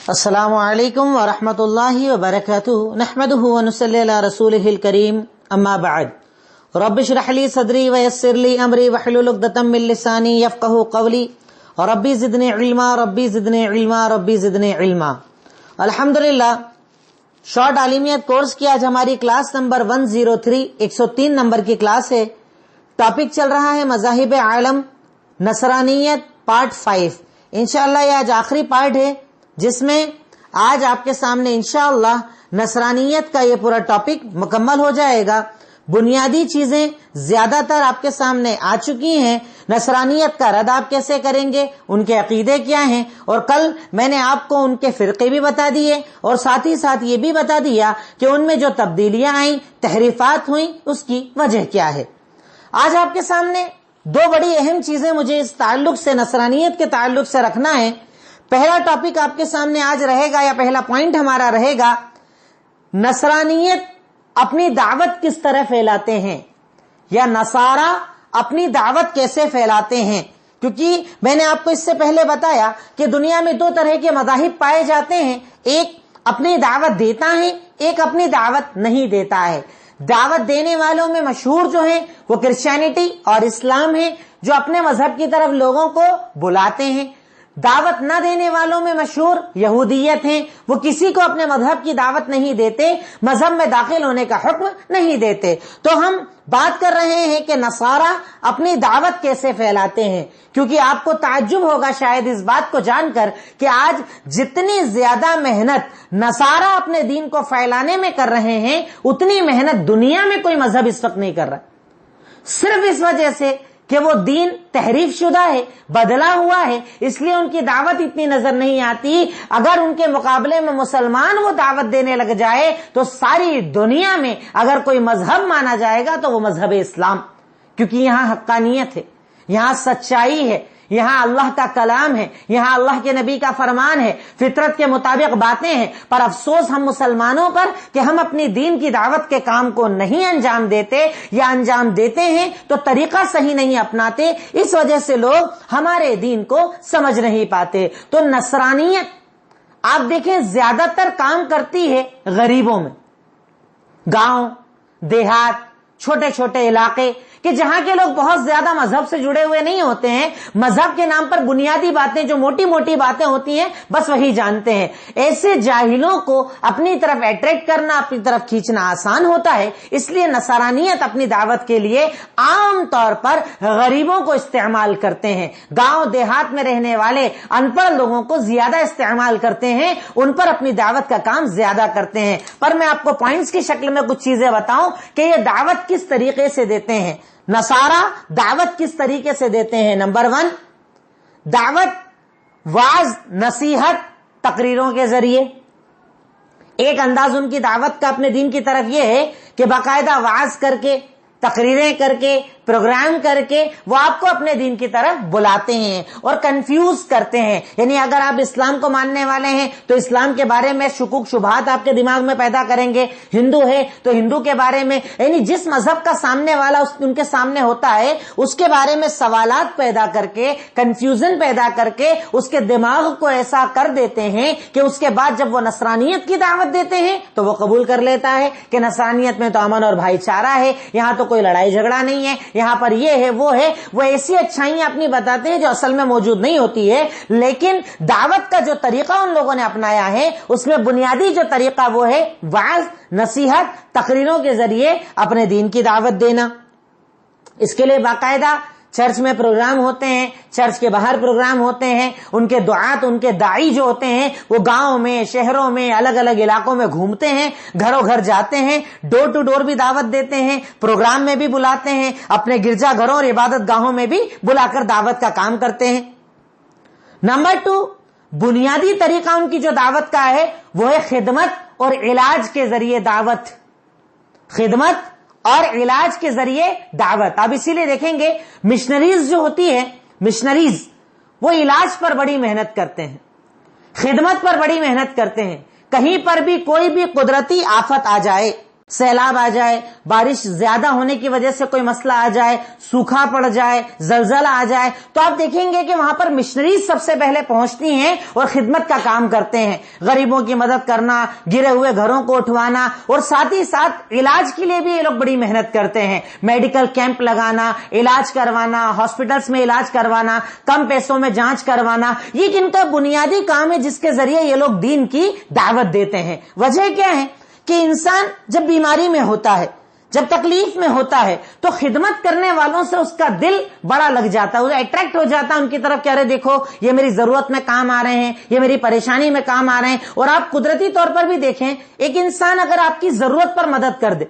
السلام علیکم ورحمۃ اللہ وبرکاتہ نحمده ونصلی علی رسولہ الکریم اما بعد رب اشرح لی صدری ویسر لی امری واحلل عقدۃ من لسانی یفقہوا قولی ربی زدنی علما ربی زدنی علما ربی زدنی علما۔ الحمدللہ شارٹ عالمیت کورس کی آج ہماری کلاس نمبر 103 103 نمبر کی کلاس ہے۔ ٹاپک چل رہا ہے مذاہب عالم نصرانیت پارٹ 5۔ انشاءاللہ یہ آج آخری پارٹ ہے جس میں آج آپ کے سامنے انشاءاللہ نصرانیت کا یہ پورا ٹاپک مکمل ہو جائے گا۔ بنیادی چیزیں زیادہ تر آپ کے سامنے آ چکی ہیں۔ نصرانیت کا رد آپ کیسے کریں گے، ان کے عقیدے کیا ہیں، اور کل میں نے آپ کو ان کے فرقے بھی بتا دیے اور ساتھ ہی ساتھ یہ بھی بتا دیا کہ ان میں جو تبدیلیاں آئیں، تحریفات ہوئیں، اس کی وجہ کیا ہے۔ آج آپ کے سامنے دو بڑی اہم چیزیں مجھے اس تعلق سے، نصرانیت کے تعلق سے رکھنا ہے۔ پہلا ٹاپک آپ کے سامنے آج رہے گا، یا پہلا پوائنٹ ہمارا رہے گا، نصرانیت اپنی دعوت کس طرح پھیلاتے ہیں، یا نصارہ اپنی دعوت کیسے پھیلاتے ہیں۔ کیونکہ میں نے آپ کو اس سے پہلے بتایا کہ دنیا میں دو طرح کے مذاہب پائے جاتے ہیں، ایک اپنی دعوت دیتا ہے، ایک اپنی دعوت نہیں دیتا ہے۔ دعوت دینے والوں میں مشہور جو ہیں وہ کرسچینٹی اور اسلام ہے، جو اپنے مذہب کی طرف لوگوں کو بلاتے ہیں۔ دعوت نہ دینے والوں میں مشہور یہودیت ہیں، وہ کسی کو اپنے مذہب کی دعوت نہیں دیتے، مذہب میں داخل ہونے کا حکم نہیں دیتے۔ تو ہم بات کر رہے ہیں کہ نصارہ اپنی دعوت کیسے پھیلاتے ہیں، کیونکہ آپ کو تعجب ہوگا شاید اس بات کو جان کر کہ آج جتنی زیادہ محنت نصارہ اپنے دین کو پھیلانے میں کر رہے ہیں، اتنی محنت دنیا میں کوئی مذہب اس وقت نہیں کر رہا، صرف اس وجہ سے کہ وہ دین تحریف شدہ ہے، بدلا ہوا ہے، اس لیے ان کی دعوت اتنی نظر نہیں آتی۔ اگر ان کے مقابلے میں مسلمان وہ دعوت دینے لگ جائے تو ساری دنیا میں اگر کوئی مذہب مانا جائے گا تو وہ مذہب اسلام، کیونکہ یہاں حقانیت ہے، یہاں سچائی ہے، یہاں اللہ کا کلام ہے، یہاں اللہ کے نبی کا فرمان ہے، فطرت کے مطابق باتیں ہیں۔ پر افسوس ہم مسلمانوں پر کہ ہم اپنی دین کی دعوت کے کام کو نہیں انجام دیتے، یا انجام دیتے ہیں تو طریقہ صحیح نہیں اپناتے، اس وجہ سے لوگ ہمارے دین کو سمجھ نہیں پاتے۔ تو نصرانیت آپ دیکھیں زیادہ تر کام کرتی ہے غریبوں میں، گاؤں دیہات چھوٹے چھوٹے علاقے، کہ جہاں کے لوگ بہت زیادہ مذہب سے جڑے ہوئے نہیں ہوتے ہیں، مذہب کے نام پر بنیادی باتیں جو موٹی موٹی باتیں ہوتی ہیں بس وہی جانتے ہیں۔ ایسے جاہلوں کو اپنی طرف اٹریکٹ کرنا، اپنی طرف کھینچنا آسان ہوتا ہے، اس لیے نصرانیت اپنی دعوت کے لیے عام طور پر غریبوں کو استعمال کرتے ہیں، گاؤں دیہات میں رہنے والے ان پڑھ لوگوں کو زیادہ استعمال کرتے ہیں، ان پر اپنی دعوت کا کام زیادہ کرتے ہیں۔ پر میں آپ کو پوائنٹس کی شکل میں کچھ چیزیں بتاؤں کہ یہ دعوت کس طریقے سے دیتے ہیں۔ نصارہ دعوت کس طریقے سے دیتے ہیں؟ نمبر 1، دعوت واعظ نصیحت تقریروں کے ذریعے۔ ایک انداز ان کی دعوت کا اپنے دین کی طرف یہ ہے کہ باقاعدہ واعظ کر کے، تقریریں کر کے، پروگرام کر کے وہ آپ کو اپنے دین کی طرف بلاتے ہیں اور کنفیوز کرتے ہیں۔ یعنی اگر آپ اسلام کو ماننے والے ہیں تو اسلام کے بارے میں شکوک شبہات آپ کے دماغ میں پیدا کریں گے، ہندو ہے تو ہندو کے بارے میں، یعنی جس مذہب کا سامنے والا ان کے سامنے ہوتا ہے اس کے بارے میں سوالات پیدا کر کے، کنفیوژن پیدا کر کے اس کے دماغ کو ایسا کر دیتے ہیں کہ اس کے بعد جب وہ نصرانیت کی دعوت دیتے ہیں تو وہ قبول کر لیتا ہے کہ نصرانیت میں تو امن اور بھائی چارہ ہے، یہاں تو کوئی لڑائی جھگڑا نہیں ہے، یہاں پر یہ ہے وہ ہے، وہ ایسی اچھائیاں اپنی بتاتے ہیں جو اصل میں موجود نہیں ہوتی ہے۔ لیکن دعوت کا جو طریقہ ان لوگوں نے اپنایا ہے اس میں بنیادی جو طریقہ وہ ہے وعظ نصیحت تقریروں کے ذریعے اپنے دین کی دعوت دینا۔ اس کے لیے باقاعدہ چرچ میں پروگرام ہوتے ہیں، چرچ کے باہر پروگرام ہوتے ہیں، ان کے دعات، ان کے داعی جو ہوتے ہیں وہ گاؤں میں، شہروں میں، الگ الگ علاقوں میں گھومتے ہیں، گھروں گھر جاتے ہیں، ڈور ٹو ڈور بھی دعوت دیتے ہیں، پروگرام میں بھی بلاتے ہیں، اپنے گرجا گھروں اور عبادت گاہوں میں بھی بلا کر دعوت کا کام کرتے ہیں۔ نمبر 2، بنیادی طریقہ ان کی جو دعوت کا ہے وہ ہے خدمت اور علاج کے ذریعے دعوت، خدمت اور علاج کے ذریعے دعوت۔ آپ اسی لیے دیکھیں گے مشنریز جو ہوتی ہے، مشنریز وہ علاج پر بڑی محنت کرتے ہیں، خدمت پر بڑی محنت کرتے ہیں۔ کہیں پر بھی کوئی بھی قدرتی آفت آ جائے، سیلاب آ جائے، بارش زیادہ ہونے کی وجہ سے کوئی مسئلہ آ جائے، سوکھا پڑ جائے، زلزلہ آ جائے، تو آپ دیکھیں گے کہ وہاں پر مشنریز سب سے پہلے پہنچتی ہیں اور خدمت کا کام کرتے ہیں، غریبوں کی مدد کرنا، گرے ہوئے گھروں کو اٹھوانا، اور ساتھ ہی ساتھ علاج کے لیے بھی یہ لوگ بڑی محنت کرتے ہیں، میڈیکل کیمپ لگانا، علاج کروانا، ہاسپٹلس میں علاج کروانا، کم پیسوں میں جانچ کروانا، یہ ان کا بنیادی کام ہے جس کے ذریعے یہ لوگ دین کی دعوت دیتے ہیں۔ وجہ کیا ہے کہ انسان جب بیماری میں ہوتا ہے، جب تکلیف میں ہوتا ہے، تو خدمت کرنے والوں سے اس کا دل بڑا لگ جاتا ہے، وہ اٹریکٹ ہو جاتا ہے ان کی طرف کہ ارے دیکھو یہ میری ضرورت میں کام آ رہے ہیں، یہ میری پریشانی میں کام آ رہے ہیں۔ اور آپ قدرتی طور پر بھی دیکھیں، ایک انسان اگر آپ کی ضرورت پر مدد کر دے،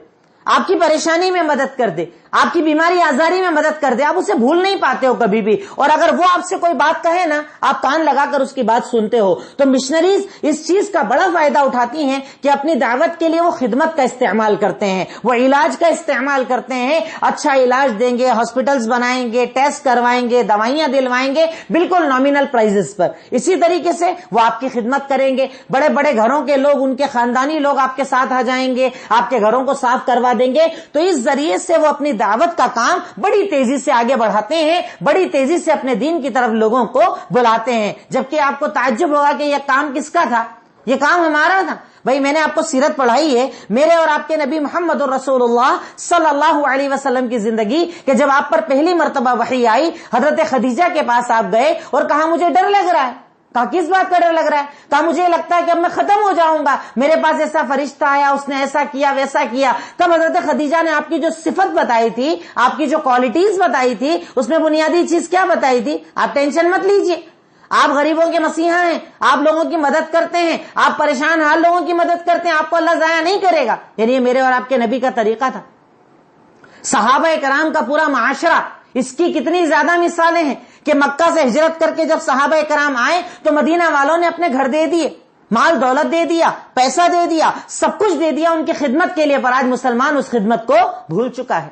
آپ کی پریشانی میں مدد کر دے، آپ کی بیماری آزاری میں مدد کر دے، آپ اسے بھول نہیں پاتے ہو کبھی بھی، اور اگر وہ آپ سے کوئی بات کہے نا، آپ کان لگا کر اس کی بات سنتے ہو۔ تو مشنریز اس چیز کا بڑا فائدہ اٹھاتی ہیں کہ اپنی دعوت کے لیے وہ خدمت کا استعمال کرتے ہیں، وہ علاج کا استعمال کرتے ہیں، اچھا علاج دیں گے، ہاسپٹلز بنائیں گے، ٹیسٹ کروائیں گے، دوائیاں دلوائیں گے، بالکل نامینل پرائزز پر۔ اسی طریقے سے وہ آپ کی خدمت کریں گے، بڑے بڑے گھروں کے لوگ، ان کے خاندانی لوگ آپ کے ساتھ آ جائیں گے، آپ کے گھروں کو صاف کروا دیں گے۔ تو اس ذریعے سے وہ اپنی دعوت کا کام بڑی تیزی سے آگے بڑھاتے ہیں، بڑی تیزی سے اپنے دین کی طرف لوگوں کو بلاتے ہیں، جبکہ آپ کو تعجب ہوگا کہ یہ کام کس کا تھا؟ یہ کام ہمارا تھا۔ بھائی میں نے آپ کو سیرت پڑھائی ہے، میرے اور آپ کے نبی محمد رسول اللہ صلی اللہ علیہ وسلم کی زندگی، کہ جب آپ پر پہلی مرتبہ وحی آئی، حضرت خدیجہ کے پاس آپ گئے اور کہا مجھے ڈر لگ رہا ہے۔ کہا کس بات کا ڈر لگ رہا ہے؟ کہا مجھے لگتا ہے کہ اب میں ختم ہو جاؤں گا، میرے پاس ایسا فرشتہ آیا، اس نے ایسا کیا ویسا کیا۔ تب حضرت خدیجہ نے آپ کی جو صفت بتائی تھی، آپ کی جو کوالٹیز بتائی تھی، اس میں بنیادی چیز کیا بتائی تھی؟ آپ ٹینشن مت لیجئے، آپ غریبوں کے مسیحا ہیں، آپ لوگوں کی مدد کرتے ہیں، آپ پریشان حال لوگوں کی مدد کرتے ہیں، آپ کو اللہ ضائع نہیں کرے گا۔ یعنی یہ میرے اور آپ کے نبی کا طریقہ تھا۔ صحابہ کرام کا پورا معاشرہ، اس کی کتنی زیادہ مثالیں ہیں کہ مکہ سے ہجرت کر کے جب صحابہ کرام آئے تو مدینہ والوں نے اپنے گھر دے دیے، مال دولت دے دیا، پیسہ دے دیا، سب کچھ دے دیا ان کی خدمت کے لیے، پر آج مسلمان اس خدمت کو بھول چکا ہے۔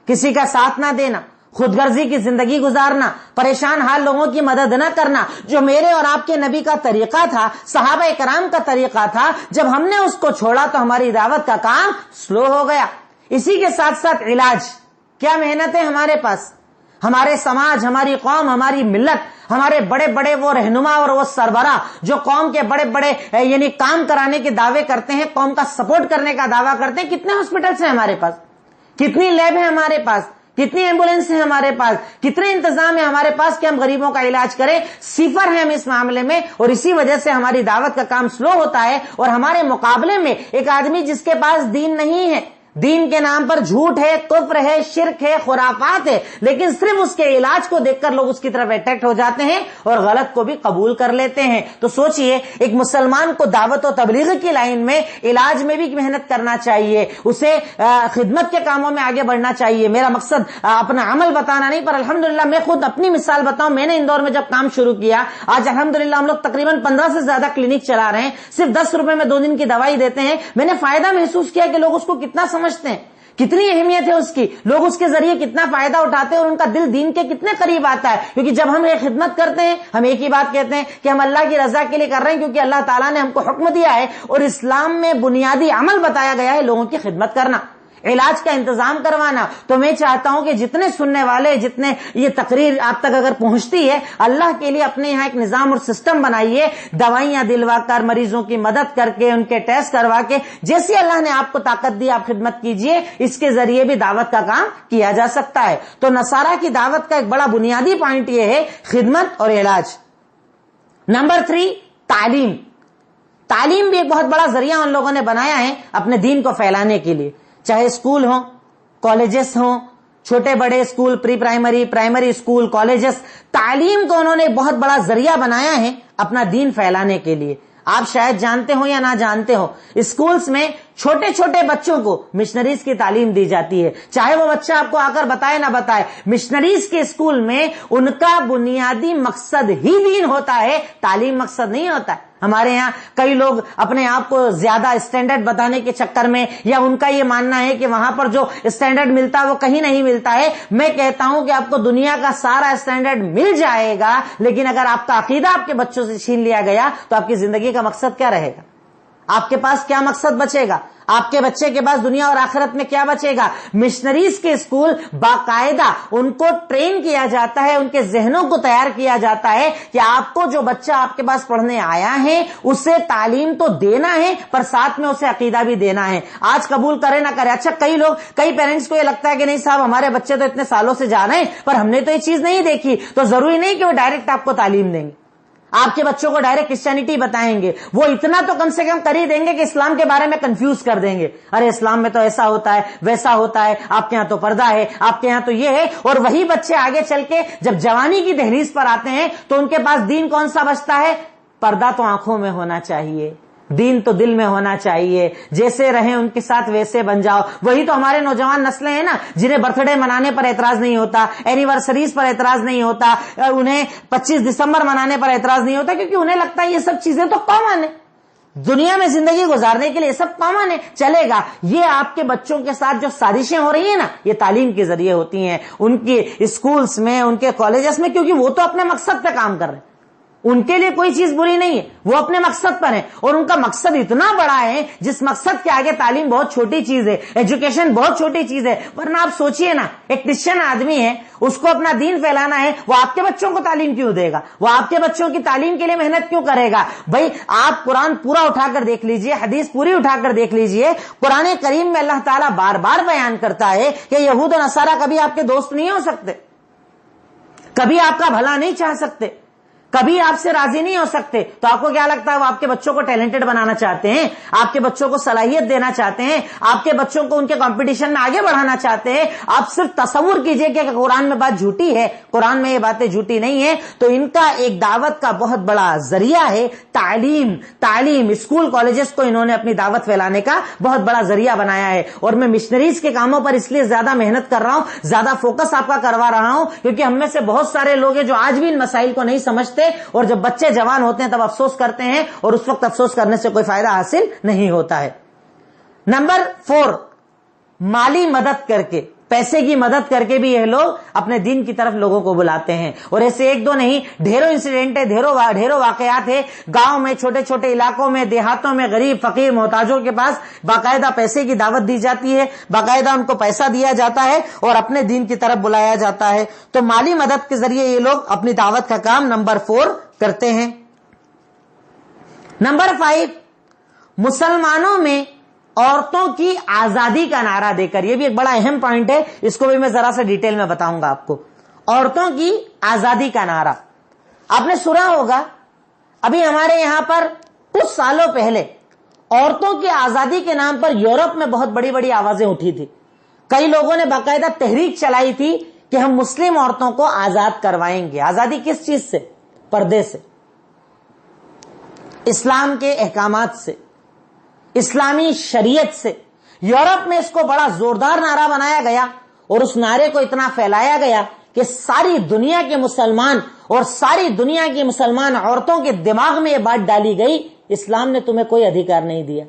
کسی کا ساتھ نہ دینا، خود غرضی کی زندگی گزارنا، پریشان حال لوگوں کی مدد نہ کرنا، جو میرے اور آپ کے نبی کا طریقہ تھا، صحابہ کرام کا طریقہ تھا، جب ہم نے اس کو چھوڑا تو ہماری دعوت کا کام سلو ہو گیا۔ اسی کے ساتھ ساتھ علاج، کیا محنت ہے ہمارے پاس، ہمارے سماج، ہماری قوم، ہماری ملت، ہمارے بڑے بڑے وہ رہنما اور وہ سربراہ جو قوم کے بڑے بڑے یعنی کام کرانے کے دعوے کرتے ہیں، قوم کا سپورٹ کرنے کا دعویٰ کرتے ہیں، کتنے ہاسپٹلس ہیں ہمارے پاس، کتنی لیب ہیں ہمارے پاس، کتنی ایمبولینس ہیں ہمارے پاس، کتنے انتظام ہیں ہمارے پاس کہ ہم غریبوں کا علاج کریں؟ صفر ہیں ہم اس معاملے میں، اور اسی وجہ سے ہماری دعوت کا کام سلو ہوتا ہے۔ اور ہمارے مقابلے میں ایک آدمی جس کے پاس دین نہیں ہے، دین کے نام پر جھوٹ ہے، کفر ہے، شرک ہے، خرافات ہے، لیکن صرف اس کے علاج کو دیکھ کر لوگ اس کی طرف اٹریکٹ ہو جاتے ہیں اور غلط کو بھی قبول کر لیتے ہیں۔ تو سوچئے، ایک مسلمان کو دعوت و تبلیغ کی لائن میں، علاج میں بھی محنت کرنا چاہیے، اسے خدمت کے کاموں میں آگے بڑھنا چاہیے۔ میرا مقصد اپنا عمل بتانا نہیں، پر الحمدللہ میں خود اپنی مثال بتاؤں، میں نے اندور میں جب کام شروع کیا، آج الحمدللہ ہم لوگ تقریباً 15 سے زیادہ کلینک چلا رہے ہیں، صرف 10 روپے میں 2 دن کی دوائی دیتے ہیں۔ میں نے فائدہ محسوس کیا کہ لوگ اس کو کتنا سمجھتے ہیں، کتنی اہمیت ہے اس کی، لوگ اس کے ذریعے کتنا فائدہ اٹھاتے ہیں، اور ان کا دل دین کے کتنے قریب آتا ہے۔ کیونکہ جب ہم یہ خدمت کرتے ہیں، ہم ایک ہی بات کہتے ہیں کہ ہم اللہ کی رضا کے لیے کر رہے ہیں، کیونکہ اللہ تعالیٰ نے ہم کو حکم دیا ہے اور اسلام میں بنیادی عمل بتایا گیا ہے لوگوں کی خدمت کرنا، علاج کا انتظام کروانا۔ تو میں چاہتا ہوں کہ جتنے سننے والے، جتنے یہ تقریر آپ تک اگر پہنچتی ہے، اللہ کے لیے اپنے یہاں ایک نظام اور سسٹم بنائیے، دوائیاں دلوا کر، مریضوں کی مدد کر کے، ان کے ٹیسٹ کروا کے، جیسے اللہ نے آپ کو طاقت دی آپ خدمت کیجئے، اس کے ذریعے بھی دعوت کا کام کیا جا سکتا ہے۔ تو نصارہ کی دعوت کا ایک بڑا بنیادی پوائنٹ یہ ہے خدمت اور علاج۔ نمبر 3، تعلیم۔ تعلیم بھی ایک بہت بڑا ذریعہ ان لوگوں نے بنایا ہے اپنے دین کو پھیلانے کے لیے، چاہے اسکول ہوں، کالجز ہوں، چھوٹے بڑے اسکول، پری پرائمری، پرائمری اسکول، کالجز، تعلیم کو انہوں نے بہت بڑا ذریعہ بنایا ہے اپنا دین پھیلانے کے لیے۔ آپ شاید جانتے ہو یا نہ جانتے ہو، اسکولز میں چھوٹے چھوٹے بچوں کو مشنریز کی تعلیم دی جاتی ہے، چاہے وہ بچہ آپ کو آ کر بتائے نہ بتائے۔ مشنریز کے اسکول میں ان کا بنیادی مقصد ہی دین ہوتا ہے، تعلیم مقصد نہیں ہوتا ہے۔ ہمارے یہاں کئی لوگ اپنے آپ کو زیادہ اسٹینڈرڈ بتانے کے چکر میں، یا ان کا یہ ماننا ہے کہ وہاں پر جو اسٹینڈرڈ ملتا ہے وہ کہیں نہیں ملتا ہے۔ میں کہتا ہوں کہ آپ کو دنیا کا سارا اسٹینڈرڈ مل جائے گا، لیکن اگر آپ کا عقیدہ آپ کے بچوں سے چھین لیا گیا تو آپ کی زندگی کا مقصد کیا رہے گا؟ آپ کے پاس کیا مقصد بچے گا؟ آپ کے بچے کے پاس دنیا اور آخرت میں کیا بچے گا؟ مشنریز کے اسکول باقاعدہ ان کو ٹرین کیا جاتا ہے، ان کے ذہنوں کو تیار کیا جاتا ہے کہ آپ کو جو بچہ آپ کے پاس پڑھنے آیا ہے اسے تعلیم تو دینا ہے، پر ساتھ میں اسے عقیدہ بھی دینا ہے. آج قبول کرے نہ کرے. اچھا کئی پیرنٹس کو یہ لگتا ہے کہ نہیں صاحب ہمارے بچے تو اتنے سالوں سے جا رہے ہیں پر ہم نے تو یہ چیز نہیں دیکھی، تو ضروری نہیں کہ وہ ڈائریکٹ آپ کو تعلیم دیں گے، آپ کے بچوں کو ڈائریکٹ کرسچینٹی بتائیں گے. وہ اتنا تو کم سے کم کر ہی دیں گے کہ اسلام کے بارے میں کنفیوز کر دیں گے. ارے اسلام میں تو ایسا ہوتا ہے ویسا ہوتا ہے، آپ کے ہاں تو پردہ ہے، آپ کے ہاں تو یہ ہے. اور وہی بچے آگے چل کے جب جوانی کی دہلیز پر آتے ہیں تو ان کے پاس دین کون سا بچتا ہے؟ پردہ تو آنکھوں میں ہونا چاہیے، دین تو دل میں ہونا چاہیے. جیسے رہیں ان کے ساتھ ویسے بن جاؤ. وہی تو ہمارے نوجوان نسلیں ہیں نا جنہیں برتھ ڈے منانے پر اعتراض نہیں ہوتا، اینیورسریز پر اعتراض نہیں ہوتا، انہیں 25 دسمبر منانے پر اعتراض نہیں ہوتا، کیونکہ انہیں لگتا ہے یہ سب چیزیں تو کامن ہے، دنیا میں زندگی گزارنے کے لیے سب کامن ہے، چلے گا. یہ آپ کے بچوں کے ساتھ جو سازشیں ہو رہی ہیں نا یہ تعلیم کے ذریعے ہوتی ہیں، ان کے اسکولز میں، ان کے کالجز میں، کیونکہ وہ تو اپنے مقصد پہ کام کر رہے ہیں. ان کے لیے کوئی چیز بری نہیں ہے، وہ اپنے مقصد پر ہیں اور ان کا مقصد اتنا بڑا ہے جس مقصد کے آگے تعلیم بہت چھوٹی چیز ہے، ایجوکیشن بہت چھوٹی چیز ہے. ورنہ آپ سوچئے نا، ایک کرسچن آدمی ہے، اس کو اپنا دین پھیلانا ہے، وہ آپ کے بچوں کو تعلیم کیوں دے گا؟ وہ آپ کے بچوں کی تعلیم کے لیے محنت کیوں کرے گا؟ بھائی آپ قرآن پورا اٹھا کر دیکھ لیجئے، حدیث پوری اٹھا کر دیکھ لیجئے. قرآن کریم میں اللہ تعالیٰ بار بار بیان کرتا ہے کہ یہود و نصارہ کبھی آپ کے دوست نہیں ہو سکتے، کبھی آپ کا بھلا نہیں چاہ سکتے، کبھی آپ سے راضی نہیں ہو سکتے. تو آپ کو کیا لگتا ہے وہ آپ کے بچوں کو ٹیلنٹڈ بنانا چاہتے ہیں، آپ کے بچوں کو صلاحیت دینا چاہتے ہیں، آپ کے بچوں کو ان کے کمپٹیشن میں آگے بڑھانا چاہتے ہیں؟ آپ صرف تصور کیجئے کہ قرآن میں بات جھوٹی ہے، قرآن میں یہ باتیں جھوٹی نہیں ہیں. تو ان کا ایک دعوت کا بہت بڑا ذریعہ ہے تعلیم. اسکول کالجز کو انہوں نے اپنی دعوت پھیلانے کا بہت بڑا ذریعہ بنایا ہے. اور میں مشنریز کے کاموں پر اس لیے زیادہ محنت کر رہا ہوں، زیادہ فوکس آپ کا کروا رہا ہوں، کیونکہ ہم میں سے بہت سارے لوگ ہیں جو آج بھی ان مسائل کو نہیں سمجھتے، اور جب بچے جوان ہوتے ہیں تب افسوس کرتے ہیں، اور اس وقت افسوس کرنے سے کوئی فائدہ حاصل نہیں ہوتا ہے. نمبر 4، مالی مدد کر کے، پیسے کی مدد کر کے بھی یہ لوگ اپنے دین کی طرف لوگوں کو بلاتے ہیں. اور ایسے ایک دو نہیں، ڈھیروں انسیڈنٹ ہے، ڈھیروں واقعات ہے. گاؤں میں، چھوٹے چھوٹے علاقوں میں، دیہاتوں میں غریب فقیر محتاجوں کے پاس باقاعدہ پیسے کی دعوت دی جاتی ہے، باقاعدہ ان کو پیسہ دیا جاتا ہے اور اپنے دین کی طرف بلایا جاتا ہے. تو مالی مدد کے ذریعے یہ لوگ اپنی دعوت کا کام نمبر 4 کرتے ہیں. نمبر 5، مسلمانوں میں عورتوں کی آزادی کا نعرہ دے کر. یہ بھی ایک بڑا اہم پوائنٹ ہے، اس کو بھی میں ذرا سا ڈیٹیل میں بتاؤں گا آپ کو. عورتوں کی آزادی کا نعرہ آپ نے سنا ہوگا، ابھی ہمارے یہاں پر کچھ سالوں پہلے عورتوں کی آزادی کے نام پر یورپ میں بہت بڑی بڑی آوازیں اٹھی تھی. کئی لوگوں نے باقاعدہ تحریک چلائی تھی کہ ہم مسلم عورتوں کو آزاد کروائیں گے. آزادی کس چیز سے؟ پردے سے، اسلام کے احکامات سے، اسلامی شریعت سے. یورپ میں اس کو بڑا زوردار نعرہ بنایا گیا اور اس نعرے کو اتنا پھیلایا گیا کہ ساری دنیا کے مسلمان اور ساری دنیا کی مسلمان عورتوں کے دماغ میں یہ بات ڈالی گئی، اسلام نے تمہیں کوئی ادھیکار نہیں دیا،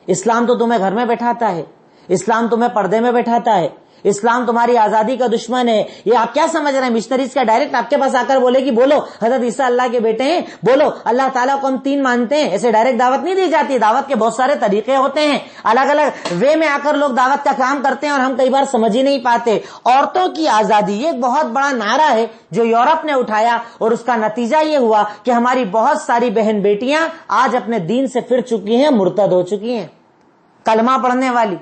اسلام تو تمہیں گھر میں بیٹھاتا ہے، اسلام تمہیں پردے میں بیٹھاتا ہے، اسلام تمہاری آزادی کا دشمن ہے. یہ آپ کیا سمجھ رہے ہیں؟ مشنریز کا ڈائریکٹ آپ کے پاس آ کر بولے کہ بولو حضرت عیسیٰ اللہ کے بیٹے ہیں، بولو اللہ تعالیٰ کو ہم 3 مانتے ہیں. ایسے ڈائریکٹ دعوت نہیں دی جاتی. دعوت کے بہت سارے طریقے ہوتے ہیں، الگ الگ وے میں آ کر لوگ دعوت کا کام کرتے ہیں اور ہم کئی بار سمجھ ہی نہیں پاتے. عورتوں کی آزادی یہ ایک بہت بڑا نعرہ ہے جو یورپ نے اٹھایا، اور اس کا نتیجہ یہ ہوا کہ ہماری بہت ساری بہن بیٹیاں آج اپنے دین سے پھر چکی ہیں، مرتد ہو چکی ہیں. کلمہ پڑھنے والی،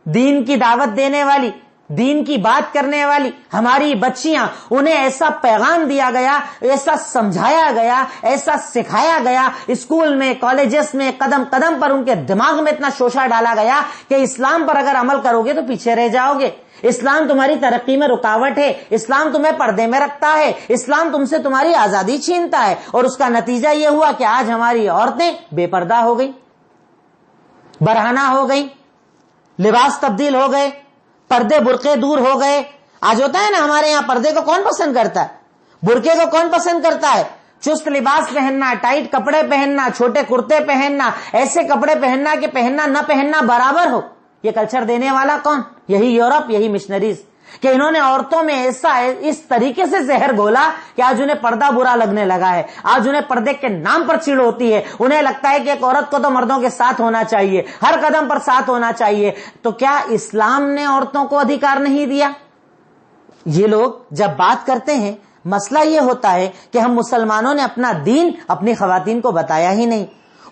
دین کی دعوت دینے والی، دین کی بات کرنے والی ہماری بچیاں، انہیں ایسا پیغام دیا گیا، ایسا سمجھایا گیا، ایسا سکھایا گیا، اسکول میں، کالجز میں قدم قدم پر ان کے دماغ میں اتنا شوشہ ڈالا گیا کہ اسلام پر اگر عمل کرو گے تو پیچھے رہ جاؤ گے، اسلام تمہاری ترقی میں رکاوٹ ہے، اسلام تمہیں پردے میں رکھتا ہے، اسلام تم سے تمہاری آزادی چھینتا ہے. اور اس کا نتیجہ یہ ہوا کہ آج ہماری عورتیں بے پردہ ہو گئی، برہنہ ہو گئی، لباس تبدیل ہو گئے، پردے برقعے دور ہو گئے. آج ہوتا ہے نا ہمارے یہاں پردے کو کون پسند کرتا ہے؟ برقعے کو کون پسند کرتا ہے؟ چست لباس پہننا، ٹائٹ کپڑے پہننا، چھوٹے کرتے پہننا، ایسے کپڑے پہننا کہ پہننا نہ پہننا برابر ہو. یہ کلچر دینے والا کون؟ یہی یورپ، یہی مشنریز. کہ انہوں نے عورتوں میں ایسا اس طریقے سے زہر گھولا کہ آج انہیں پردہ برا لگنے لگا ہے، آج انہیں پردے کے نام پر چڑ ہوتی ہے، انہیں لگتا ہے کہ ایک عورت کو تو مردوں کے ساتھ ہونا چاہیے، ہر قدم پر ساتھ ہونا چاہیے. تو کیا اسلام نے عورتوں کو ادھیکار نہیں دیا؟ یہ لوگ جب بات کرتے ہیں، مسئلہ یہ ہوتا ہے کہ ہم مسلمانوں نے اپنا دین اپنی خواتین کو بتایا ہی نہیں،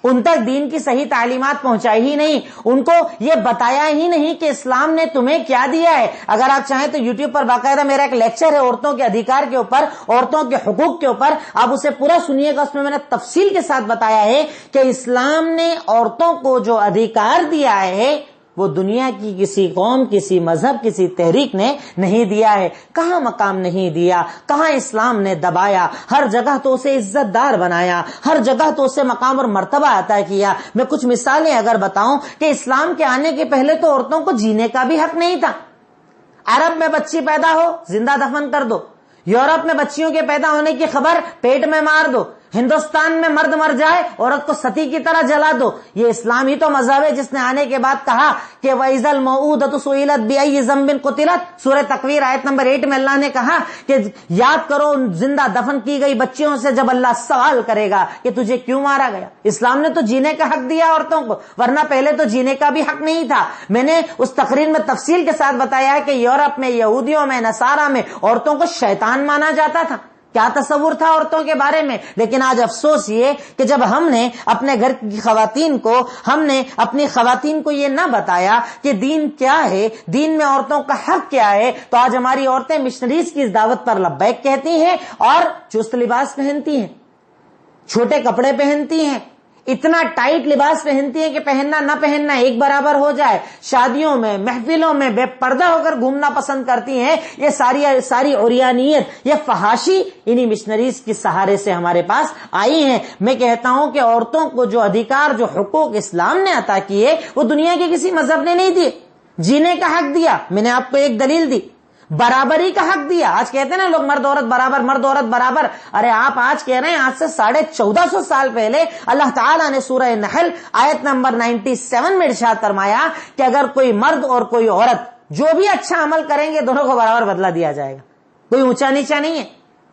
ان تک دین کی صحیح تعلیمات پہنچائی ہی نہیں، ان کو یہ بتایا ہی نہیں کہ اسلام نے تمہیں کیا دیا ہے. اگر آپ چاہیں تو یوٹیوب پر باقاعدہ میرا ایک لیکچر ہے عورتوں کے ادھیکار کے اوپر، عورتوں کے حقوق کے اوپر، آپ اسے پورا سنیے گا. اس میں نے تفصیل کے ساتھ بتایا ہے کہ اسلام نے عورتوں کو جو ادھیکار دیا ہے وہ دنیا کی کسی قوم، کسی مذہب، کسی تحریک نے نہیں دیا ہے. کہاں مقام نہیں دیا، کہاں اسلام نے دبایا، ہر جگہ تو اسے عزت دار بنایا، ہر جگہ تو اسے مقام اور مرتبہ عطا کیا. میں کچھ مثالیں اگر بتاؤں کہ اسلام کے آنے کے پہلے تو عورتوں کو جینے کا بھی حق نہیں تھا. عرب میں بچی پیدا ہو زندہ دفن کر دو، یورپ میں بچیوں کے پیدا ہونے کی خبر پیٹ میں مار دو، ہندوستان میں مرد مر جائے عورت کو ستی کی طرح جلا دو. یہ اسلام ہی تو مذہب ہے جس نے آنے کے بعد کہا کہ وَإِذَا الْمَوْءُودَةُ سُئِلَتْ بِأَيِّ ذَنبٍ قُتِلَتْ. سورہ تکویر آیت نمبر 8 میں اللہ نے کہا کہ یاد کرو ان زندہ دفن کی گئی بچیوں سے جب اللہ سوال کرے گا کہ تجھے کیوں مارا گیا. اسلام نے تو جینے کا حق دیا عورتوں کو، ورنہ پہلے تو جینے کا بھی حق نہیں تھا. میں نے اس تقریر میں تفصیل کے ساتھ بتایا ہے کہ یورپ میں، یہودیوں میں، نصارہ میں عورتوں کو شیطان مانا جاتا تھا. کیا تصور تھا عورتوں کے بارے میں. لیکن آج افسوس یہ کہ جب ہم نے اپنے گھر کی خواتین کو، ہم نے اپنی خواتین کو یہ نہ بتایا کہ دین کیا ہے، دین میں عورتوں کا حق کیا ہے، تو آج ہماری عورتیں مشنریز کی اس دعوت پر لبیک کہتی ہیں اور چست لباس پہنتی ہیں، چھوٹے کپڑے پہنتی ہیں، اتنا ٹائٹ لباس پہنتی ہیں کہ پہننا نہ پہننا ایک برابر ہو جائے، شادیوں میں، محفلوں میں بے پردہ ہو کر گھومنا پسند کرتی ہیں. یہ ساری عریانیت، یہ فحاشی انہی مشنریز کے سہارے سے ہمارے پاس آئی ہیں. میں کہتا ہوں کہ عورتوں کو جو ادھیکار، جو حقوق اسلام نے عطا کیے وہ دنیا کے کسی مذہب نے نہیں دیے. جینے کا حق دیا، میں نے آپ کو ایک دلیل دی. برابری کا حق دیا. آج کہتے ہیں نا لوگ مرد عورت برابر، مرد عورت برابر. ارے آپ آج کہہ رہے ہیں آج سے 1450 سال پہلے اللہ تعالیٰ نے سورہ نحل آیت نمبر 97 میں ارشاد فرمایا کہ اگر کوئی مرد اور کوئی عورت جو بھی اچھا عمل کریں گے دونوں کو برابر بدلہ دیا جائے گا. کوئی اونچا نیچا نہیں ہے،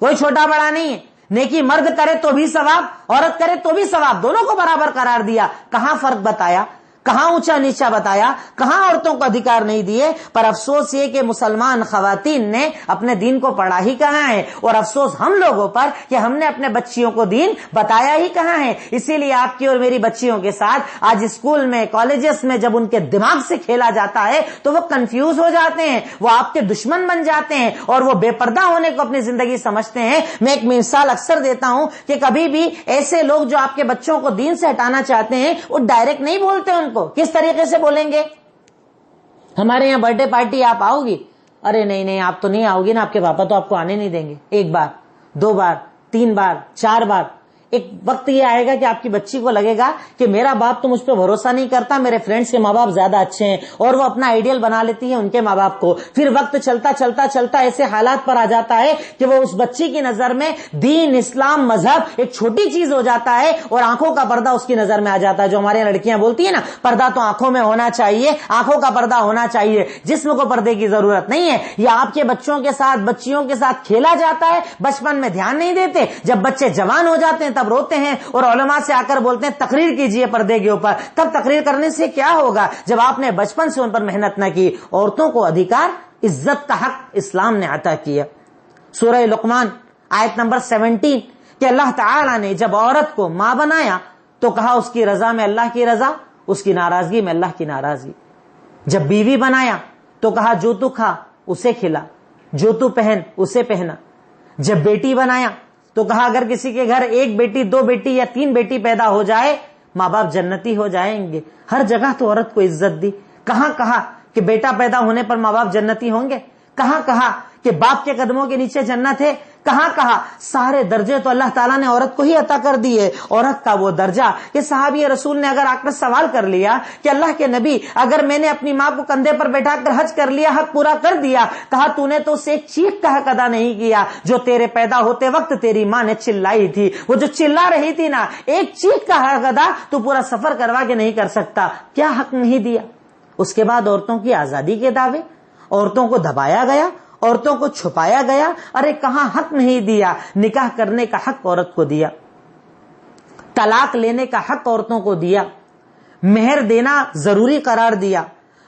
کوئی چھوٹا بڑا نہیں ہے. نیکی مرد کرے تو بھی ثواب، عورت کرے تو بھی ثواب، دونوں کو برابر قرار دیا. کہاں فرق بتایا، کہاں اونچا نیچا بتایا، کہاں عورتوں کو ادھیکار نہیں دیے. پر افسوس یہ کہ مسلمان خواتین نے اپنے دین کو پڑھا ہی کہاں ہے، اور افسوس ہم لوگوں پر کہ ہم نے اپنے بچیوں کو دین بتایا ہی کہاں ہے. اسی لیے آپ کی اور میری بچیوں کے ساتھ آج اسکول میں، کالجز میں جب ان کے دماغ سے کھیلا جاتا ہے تو وہ کنفیوز ہو جاتے ہیں، وہ آپ کے دشمن بن جاتے ہیں اور وہ بے پردہ ہونے کو اپنی زندگی سمجھتے ہیں. میں ایک مثال اکثر دیتا ہوں کہ کبھی بھی ایسے لوگ جو آپ کے بچوں کو دین سے ہٹانا چاہتے ہیں وہ ڈائریکٹ نہیں بولتے ان کو. کس طریقے سے بولیں گے؟ ہمارے یہاں برتھ ڈے پارٹی آپ آؤ گی؟ ارے نہیں آپ تو نہیں آؤ گی نا، آپ کے پاپا تو آپ کو آنے نہیں دیں گے. ایک بار، 2 بار، 3 بار، 4 بار. ایک وقت یہ آئے گا کہ آپ کی بچی کو لگے گا کہ میرا باپ تو مجھ پہ بھروسہ نہیں کرتا، میرے فرینڈز کے ماں باپ زیادہ اچھے ہیں، اور وہ اپنا آئیڈیل بنا لیتی ہے ان کے ماں باپ کو. پھر وقت چلتا چلتا چلتا ایسے حالات پر آ جاتا ہے کہ وہ اس بچی کی نظر میں دین، اسلام، مذہب ایک چھوٹی چیز ہو جاتا ہے اور آنکھوں کا پردہ اس کی نظر میں آ جاتا ہے. جو ہمارے لڑکیاں بولتی ہیں نا پردہ تو آنکھوں میں ہونا چاہیے، آنکھوں کا پردہ ہونا چاہیے، جسم کو پردے کی ضرورت نہیں ہے. یہ آپ کے بچوں کے ساتھ، بچیوں کے ساتھ کھیلا جاتا ہے، بچپن میں دھیان نہیں دیتے. جب بچے جوان ہو جاتے ہیں تب روتے ہیں اور علماء سے آ کر بولتے ہیں تقریر کیجئے پردے کے اوپر. تب تقریر کرنے سے کیا ہوگا جب آپ نے بچپن سے ان پر محنت نہ کی. عورتوں کو ادھیکار، عزت کا حق اسلام نے عطا کیا. سورہ لقمان آیت نمبر 17 کہ اللہ تعالی نے جب عورت کو ماں بنایا تو کہا اس کی رضا میں اللہ کی رضا، اس کی ناراضگی میں اللہ کی ناراضگی. جب بیوی بنایا تو کہا جو تو کھا اسے کھلا، جو تو پہن اسے پہنا. جب بیٹی بنایا تو کہا اگر کسی کے گھر 1 بیٹی، 2 بیٹی یا 3 بیٹی پیدا ہو جائے ماں باپ جنتی ہو جائیں گے. ہر جگہ تو عورت کو عزت دی. کہاں کہا کہ بیٹا پیدا ہونے پر ماں باپ جنتی ہوں گے؟ کہاں کہا کہ باپ کے قدموں کے نیچے جنت ہے؟ کہاں کہا؟ سارے درجے تو اللہ تعالیٰ نے عورت کو ہی عطا کر دیے. عورت کا وہ درجہ کہ صحابی رسول نے اگر آ کر سوال کر لیا کہ اللہ کے نبی اگر میں نے اپنی ماں کو کندھے پر بیٹھا کر حج کر لیا، حق پورا کر دیا، کہا تو نے تو اسے ایک چیخ کا حق ادا نہیں کیا جو تیرے پیدا ہوتے وقت تیری ماں نے چلائی تھی. وہ جو چلا رہی تھی نا، ایک چیخ کا حق ادا تو پورا سفر کروا کے نہیں کر سکتا. کیا حق نہیں دیا؟ اس کے بعد عورتوں کی آزادی کے دعوے، عورتوں کو دبایا گیا, عورتوں کو چھپایا گیا. ارے کہاں حق نہیں دیا؟ نکاح کرنے کا حق عورت کو دیا, طلاق لینے کا حق عورتوں کو دیا, مہر دینا ضروری قرار دیا,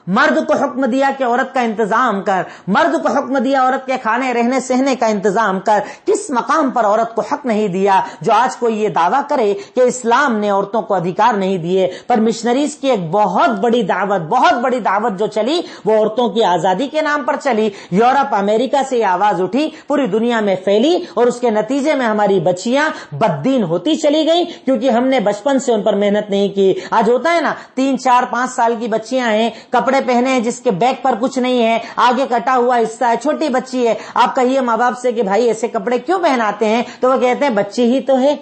مرد کو حکم دیا کہ عورت کا انتظام کر, مرد کو حکم دیا عورت کے کھانے رہنے سہنے کا انتظام کر. کس مقام پر عورت کو حق نہیں دیا؟ جو آج کوئی یہ دعویٰ کرے کہ اسلام نے عورتوں کو ادھیکار نہیں دیے, پر مشنریز کی ایک بہت بڑی دعوت جو چلی وہ عورتوں کی آزادی کے نام پر چلی. یورپ امریکہ سے یہ آواز اٹھی, پوری دنیا میں پھیلی, اور اس کے نتیجے میں ہماری بچیاں بددین ہوتی چلی گئی کیونکہ ہم نے بچپن سے ان پر محنت نہیں کی. آج ہوتا ہے نا 3, 4, 5 سال کی بچیاں ہیں, کپڑے پہنے ہیں جس کے بیک پر کچھ نہیں ہے, آگے کٹا ہوا حصہ ہے, چھوٹی بچی ہے. آپ کہیے ماں باپ سے کہ بھائی ایسے کپڑے کیوں پہناتے ہیں؟ تو وہ کہتے ہیں بچی ہی تو ہے,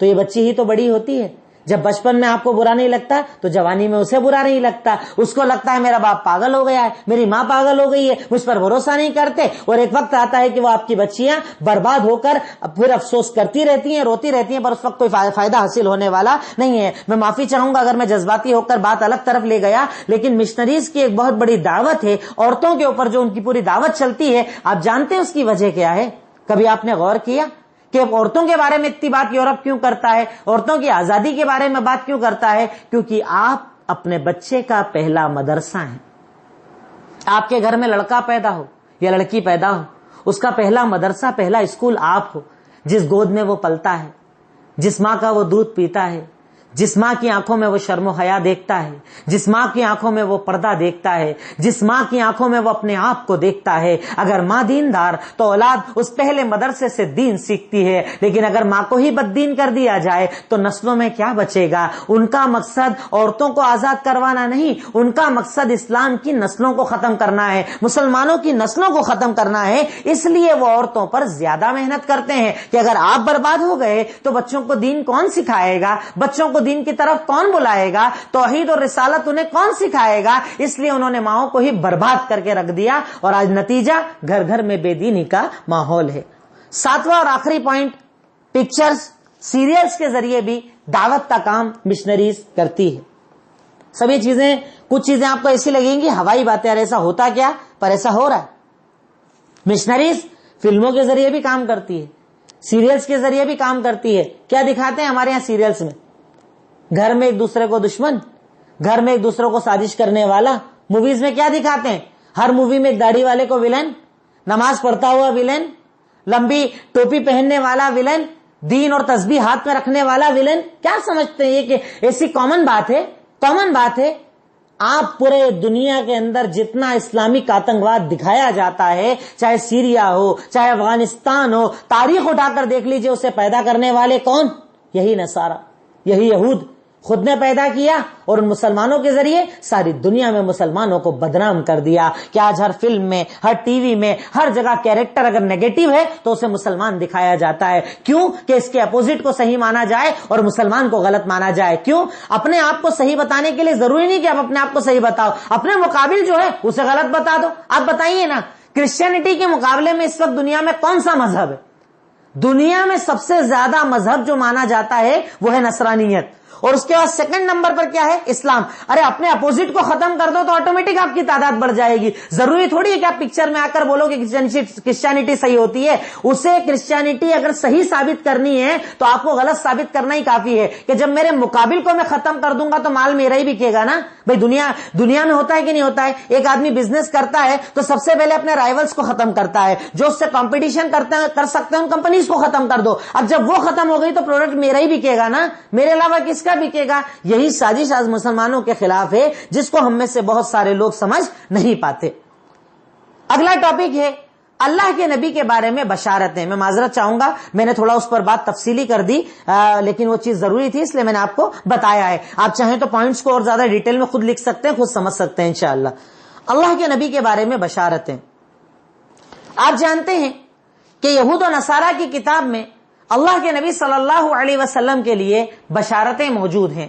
تو یہ بچی ہی تو بڑی ہوتی ہے. جب بچپن میں آپ کو برا نہیں لگتا تو جوانی میں اسے برا نہیں لگتا. اس کو لگتا ہے میرا باپ پاگل ہو گیا ہے, میری ماں پاگل ہو گئی ہے, مجھ پر بھروسہ نہیں کرتے. اور ایک وقت آتا ہے کہ وہ آپ کی بچیاں برباد ہو کر پھر افسوس کرتی رہتی ہیں, روتی رہتی ہیں, پر اس وقت کوئی فائدہ حاصل ہونے والا نہیں ہے. میں معافی چاہوں گا اگر میں جذباتی ہو کر بات الگ طرف لے گیا, لیکن مشنریز کی ایک بہت بڑی دعوت ہے عورتوں کے اوپر, جو ان کی پوری دعوت چلتی ہے. آپ جانتے ہیں اس کی وجہ کیا ہے؟ کبھی آپ نے غور کیا کہ عورتوں کے بارے میں اتنی بات یورپ کیوں کرتا ہے, عورتوں کی آزادی کے بارے میں بات کیوں کرتا ہے؟ کیونکہ آپ اپنے بچے کا پہلا مدرسہ ہیں. آپ کے گھر میں لڑکا پیدا ہو یا لڑکی پیدا ہو, اس کا پہلا مدرسہ, پہلا اسکول آپ ہو. جس گود میں وہ پلتا ہے, جس ماں کا وہ دودھ پیتا ہے, جس ماں کی آنکھوں میں وہ شرم و حیا دیکھتا ہے, جس ماں کی آنکھوں میں وہ پردہ دیکھتا ہے, جس ماں کی آنکھوں میں وہ اپنے آپ کو دیکھتا ہے. اگر ماں دیندار تو اولاد اس پہلے مدرسے سے دین سیکھتی ہے, لیکن اگر ماں کو ہی بددین کر دیا جائے تو نسلوں میں کیا بچے گا؟ ان کا مقصد عورتوں کو آزاد کروانا نہیں, ان کا مقصد اسلام کی نسلوں کو ختم کرنا ہے, مسلمانوں کی نسلوں کو ختم کرنا ہے. اس لیے وہ عورتوں پر زیادہ محنت کرتے ہیں کہ اگر آپ برباد ہو گئے تو بچوں کو دین کون سکھائے گا, بچوں کو دین کی طرف کون بلائے گا, توحید اور رسالت انہیں کون سکھائے گا؟ اس لیے انہوں نے ماؤں کو ہی برباد کر کے رکھ دیا, اور آج نتیجہ گھر گھر میں بے دینی کا ماحول ہے. 7واں اور آخری پوائنٹ, پکچرز, سیریلز کے ذریعے بھی دعوت کا کام مشنریز کرتی ہے. سبھی چیزیں, کچھ چیزیں آپ کو ایسی لگیں گی ہوائی باتیں, ایسا ہوتا کیا, پر ایسا ہو رہا ہے. مشنریز فلموں کے ذریعے بھی کام کرتی ہے, سیریلز کے ذریعے بھی کام کرتی ہے. کیا دکھاتے ہیں ہمارے یہاں سیریلز میں؟ گھر میں ایک دوسرے کو دشمن, گھر میں ایک دوسرے کو سازش کرنے والا. موویز میں کیا دکھاتے ہیں؟ ہر مووی میں ایک داڑھی والے کو ولن, نماز پڑھتا ہوا ولن, لمبی ٹوپی پہننے والا ولن, دین اور تسبیح ہاتھ میں رکھنے والا ولن. کیا سمجھتے ہیں یہ کہ ایسی کامن بات ہے؟ کامن بات ہے. آپ پورے دنیا کے اندر جتنا اسلامک آتنکواد دکھایا جاتا ہے, چاہے سیریا ہو, چاہے افغانستان ہو, تاریخ اٹھا کر دیکھ لیجئے, اسے پیدا کرنے والے کون؟ یہی نصارہ, یہی یہود خود نے پیدا کیا, اور ان مسلمانوں کے ذریعے ساری دنیا میں مسلمانوں کو بدنام کر دیا کہ آج ہر فلم میں, ہر ٹی وی میں, ہر جگہ کیریکٹر اگر نیگیٹو ہے تو اسے مسلمان دکھایا جاتا ہے. کیوں؟ کہ اس کے اپوزٹ کو صحیح مانا جائے اور مسلمان کو غلط مانا جائے. کیوں؟ اپنے آپ کو صحیح بتانے کے لیے ضروری نہیں کہ آپ اپنے آپ کو صحیح بتاؤ, اپنے مقابل جو ہے اسے غلط بتا دو. آپ بتائیے نا, کرسچینٹی کے مقابلے میں اس وقت دنیا میں کون سا مذہب ہے؟ دنیا میں سب سے زیادہ مذہب جو مانا جاتا ہے وہ ہے نصرانیت, اور اس کے بعد سیکنڈ نمبر پر کیا ہے؟ اسلام. ارے اپنے اپوزٹ کو ختم کر دو تو آٹومیٹک آپ کی تعداد بڑھ جائے گی. ضروری تھوڑی ہے کہ آپ پکچر میں آ کر بولو کہ کرسچینٹی صحیح ہوتی ہے. اسے کرسچینٹی اگر صحیح ثابت کرنی ہے تو آپ کو غلط ثابت کرنا ہی کافی ہے کہ جب میرے مقابل کو میں ختم کر دوں گا تو مال میرا ہی بکے گا نا. بھائی دنیا میں ہوتا ہے کہ نہیں ہوتا ہے؟ ایک آدمی بزنس کرتا ہے تو سب سے پہلے اپنے رائیولز کو ختم کرتا ہے, جو اس سے کمپٹیشن کر سکتے ہیں ان کمپنیز کو ختم کر دو. اب جب وہ ختم ہو گئی تو پروڈکٹ میرا ہی بکے گا نا, میرے علاوہ کس کا بکے گا؟ یہی سازش آج مسلمانوں کے خلاف ہے جس کو ہم میں سے بہت سارے لوگ سمجھ نہیں پاتے. اگلا ٹاپک ہے اللہ کے نبی کے بارے میں بشارتیں. میں معذرت چاہوں گا, میں نے تھوڑا اس پر بات تفصیلی کر دی, لیکن وہ چیز ضروری تھی اس لیے میں نے آپ کو بتایا ہے. آپ چاہیں تو پوائنٹس کو اور زیادہ ڈیٹیل میں خود لکھ سکتے ہیں, خود سمجھ سکتے ہیں انشاءاللہ. اللہ کے نبی کے بارے میں بشارتیں. آپ جانتے ہیں کہ یہود و نصارہ کی کتاب میں اللہ کے نبی صلی اللہ علیہ وسلم کے لیے بشارتیں موجود ہیں.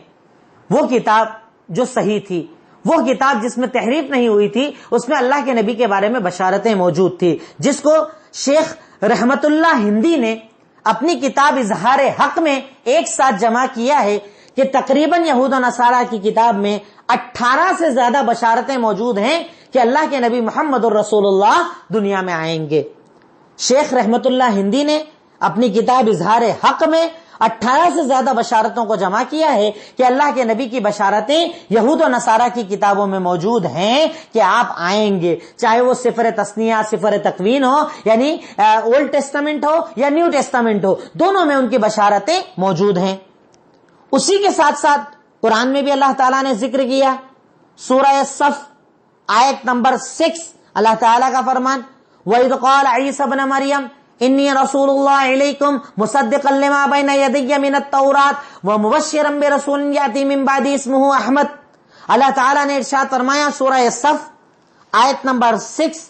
وہ کتاب جو صحیح تھی, وہ کتاب جس میں تحریف نہیں ہوئی تھی, اس میں اللہ کے نبی کے بارے میں بشارتیں موجود تھی, جس کو شیخ رحمت اللہ ہندی نے اپنی کتاب اظہار حق میں ایک ساتھ جمع کیا ہے کہ تقریباً یہود و نصارہ کی کتاب میں 18 سے زیادہ بشارتیں موجود ہیں کہ اللہ کے نبی محمد الرسول اللہ دنیا میں آئیں گے۔ شیخ رحمت اللہ ہندی نے اپنی کتاب اظہار حق میں 18 سے زیادہ بشارتوں کو جمع کیا ہے کہ اللہ کے نبی کی بشارتیں یہود و نصارہ کی کتابوں میں موجود ہیں کہ آپ آئیں گے، چاہے وہ سفر تثنیہ، سفر تکوین ہو، یعنی اولڈ ٹیسٹامنٹ ہو یا نیو ٹیسٹامنٹ ہو، دونوں میں ان کی بشارتیں موجود ہیں۔ اسی کے ساتھ ساتھ قرآن میں بھی اللہ تعالیٰ نے ذکر کیا، سورہ صف آیت نمبر 6، اللہ تعالیٰ کا فرمان وَإِذْ قَالَ عِيسَى ابْنُ مَرْيَمَ انی رسول اللہ علیکم مصدقا لما بین یدی من التوراۃ ومبشرا برسول یاتی من بعدی اسمہ احمد۔ اللہ تعالیٰ نے ارشاد فرمایا سورہ صف آیت نمبر 6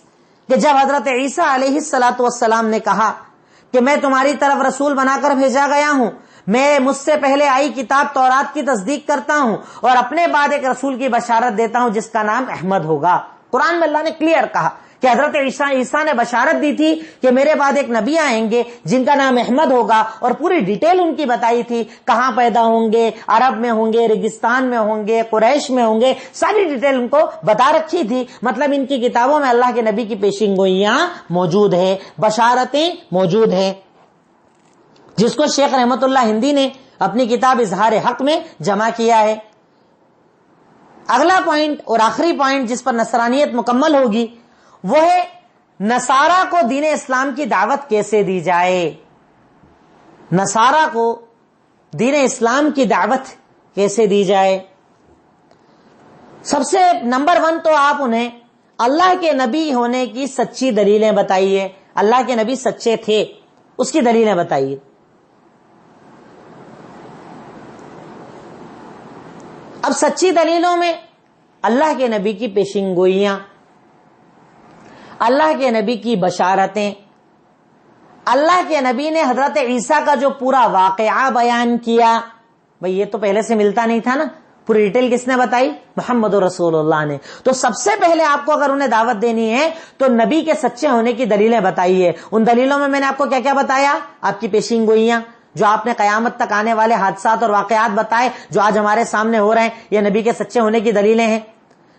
کہ جب حضرت عیسیٰ علیہ السلام نے کہا کہ میں تمہاری طرف رسول بنا کر بھیجا گیا ہوں، میں مجھ سے پہلے آئی کتاب تورات کی تصدیق کرتا ہوں اور اپنے بعد ایک رسول کی بشارت دیتا ہوں جس کا نام احمد ہوگا۔ قرآن میں اللہ نے کلیئر کہا کہ حضرت عیسیٰ نے بشارت دی تھی کہ میرے بعد ایک نبی آئیں گے جن کا نام احمد ہوگا، اور پوری ڈیٹیل ان کی بتائی تھی، کہاں پیدا ہوں گے، عرب میں ہوں گے، ریگستان میں ہوں گے، قریش میں ہوں گے، ساری ڈیٹیل ان کو بتا رکھی تھی۔ مطلب ان کی کتابوں میں اللہ کے نبی کی پیشین گوئیاں موجود ہیں، بشارتیں موجود ہیں، جس کو شیخ رحمت اللہ ہندی نے اپنی کتاب اظہار حق میں جمع کیا ہے۔ اگلا پوائنٹ اور آخری پوائنٹ جس پر نصرانیت مکمل ہوگی وہ ہے نصارہ کو دین اسلام کی دعوت کیسے دی جائے۔ نصارہ کو دین اسلام کی دعوت کیسے دی جائے؟ سب سے نمبر 1 تو آپ انہیں اللہ کے نبی ہونے کی سچی دلیلیں بتائیے، اللہ کے نبی سچے تھے اس کی دلیلیں بتائیے۔ اب سچی دلیلوں میں اللہ کے نبی کی پیشین گوئیاں، اللہ کے نبی کی بشارتیں، اللہ کے نبی نے حضرت عیسیٰ کا جو پورا واقعہ بیان کیا، بھئی یہ تو پہلے سے ملتا نہیں تھا نا، پوری ڈیٹیل کس نے بتائی؟ محمد رسول اللہ نے۔ تو سب سے پہلے آپ کو اگر انہیں دعوت دینی ہے تو نبی کے سچے ہونے کی دلیلیں بتائیے۔ ان دلیلوں میں نے آپ کو کیا کیا بتایا؟ آپ کی پیشین گوئیاں، جو آپ نے قیامت تک آنے والے حادثات اور واقعات بتائے جو آج ہمارے سامنے ہو رہے ہیں، یہ نبی کے سچے ہونے کی دلیلیں ہیں۔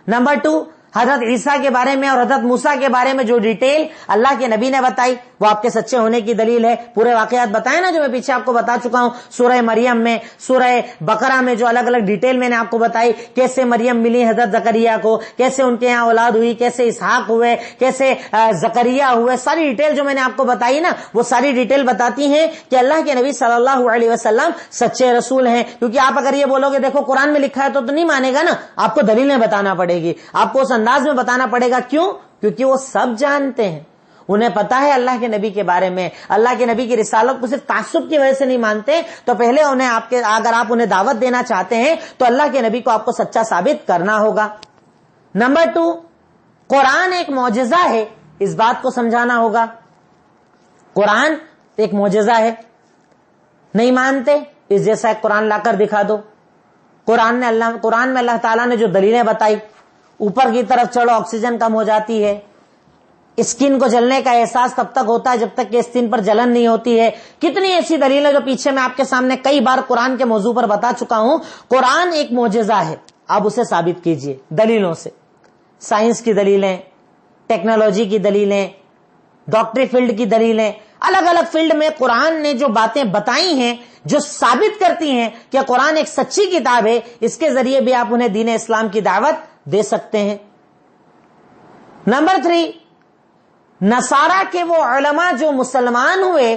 نمبر 2، حضرت عیسیٰ کے بارے میں اور حضرت موسیٰ کے بارے میں جو ڈیٹیل اللہ کے نبی نے بتائی وہ آپ کے سچے ہونے کی دلیل ہے۔ پورے واقعات بتائے نا جو میں پیچھے آپ کو بتا چکا ہوں، سورہ مریم میں، سورہ بقرہ میں جو الگ الگ ڈیٹیل میں نے آپ کو بتائی، کیسے مریم ملی حضرت زکریا کو، کیسے ان کے یہاں اولاد ہوئی، کیسے اسحاق ہوئے، کیسے زکریا ہوئے، ساری ڈیٹیل جو میں نے آپ کو بتائی نا وہ ساری ڈیٹیل بتاتی ہیں کہ اللہ کے نبی صلی اللہ علیہ وسلم سچے رسول ہیں۔ کیونکہ آپ اگر یہ بولو گے دیکھو قرآن میں لکھا ہے تو نہیں مانے گا نا، آپ کو دلیلیں بتانا پڑے گی، آپ کو اس انداز میں بتانا پڑے گا۔ کیوں؟ کیونکہ وہ سب جانتے ہیں، انہیں پتا ہے اللہ کے نبی کے بارے میں، اللہ کے نبی کی رسالت کو صرف تعصب کی وجہ سے نہیں مانتے۔ تو پہلے انہیں اگر آپ انہیں دعوت دینا چاہتے ہیں تو اللہ کے نبی کو آپ کو سچا ثابت کرنا ہوگا۔ نمبر 2، قرآن ایک معجزہ ہے، اس بات کو سمجھانا ہوگا۔ قرآن ایک معجزہ ہے، نہیں مانتے اس جیسا ایک قرآن لا کر دکھا دو۔ قرآن میں اللہ تعالیٰ نے جو دلیلیں بتائی، اوپر کی طرف چڑھو آکسیجن کم ہو جاتی ہے، اسکن کو جلنے کا احساس تب تک ہوتا ہے جب تک کہ اسکن پر جلن نہیں ہوتی ہے۔ کتنی ایسی دلیلیں جو پیچھے میں آپ کے سامنے کئی بار قرآن کے موضوع پر بتا چکا ہوں۔ قرآن ایک معجزہ ہے، آپ اسے ثابت کیجئے دلیلوں سے، سائنس کی دلیلیں، ٹیکنالوجی کی دلیلیں، ڈاکٹری فیلڈ کی دلیلیں، الگ الگ فیلڈ میں قرآن نے جو باتیں بتائی ہیں جو ثابت کرتی ہیں کہ قرآن ایک سچی کتاب ہے، اس کے ذریعے بھی آپ انہیں دین اسلام کی دعوت دے سکتے ہیں۔ نمبر 3، نصارہ کے وہ علماء جو مسلمان ہوئے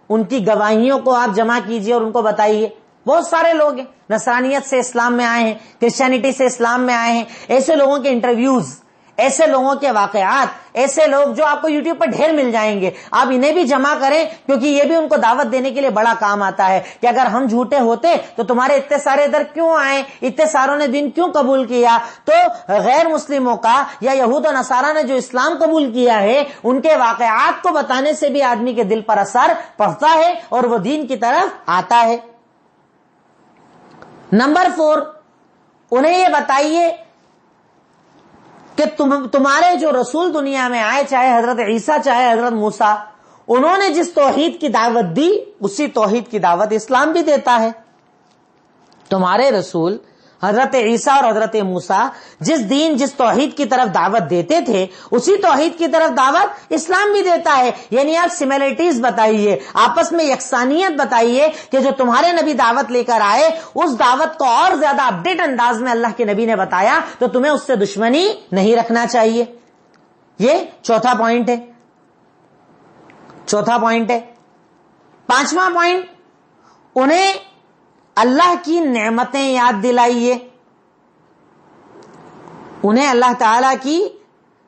ان کی گواہیوں کو آپ جمع کیجئے اور ان کو بتائیے۔ بہت سارے لوگ ہیں نصرانیت سے اسلام میں آئے ہیں، کرسچینٹی سے اسلام میں آئے ہیں، ایسے لوگوں کے انٹرویوز، ایسے لوگوں کے واقعات، ایسے لوگ جو آپ کو یوٹیوب پر ڈھیر مل جائیں گے، آپ انہیں بھی جمع کریں، کیونکہ یہ بھی ان کو دعوت دینے کے لیے بڑا کام آتا ہے کہ اگر ہم جھوٹے ہوتے تو تمہارے اتنے سارے ادھر کیوں آئے، اتنے ساروں نے دین کیوں قبول کیا۔ تو غیر مسلموں کا یا یہود و نصارہ نے جو اسلام قبول کیا ہے ان کے واقعات کو بتانے سے بھی آدمی کے دل پر اثر پڑتا ہے اور وہ دین کی طرف آتا ہے۔ نمبر 4، انہیں یہ بتائیے کہ تمہارے جو رسول دنیا میں آئے، چاہے حضرت عیسیٰ چاہے حضرت موسیٰ، انہوں نے جس توحید کی دعوت دی اسی توحید کی دعوت اسلام بھی دیتا ہے۔ تمہارے رسول حضرت عیسیٰ اور حضرت موسیٰ جس دین جس توحید کی طرف دعوت دیتے تھے اسی توحید کی طرف دعوت اسلام بھی دیتا ہے. یعنی آپ سملیرٹیز بتائیے, آپس میں یکسانیت بتائیے کہ جو تمہارے نبی دعوت لے کر آئے اس دعوت کو اور زیادہ اپڈیٹ انداز میں اللہ کے نبی نے بتایا تو تمہیں اس سے دشمنی نہیں رکھنا چاہیے. یہ چوتھا پوائنٹ ہے. پانچواں پوائنٹ, انہیں اللہ کی نعمتیں یاد دلائیے. انہیں اللہ تعالی کی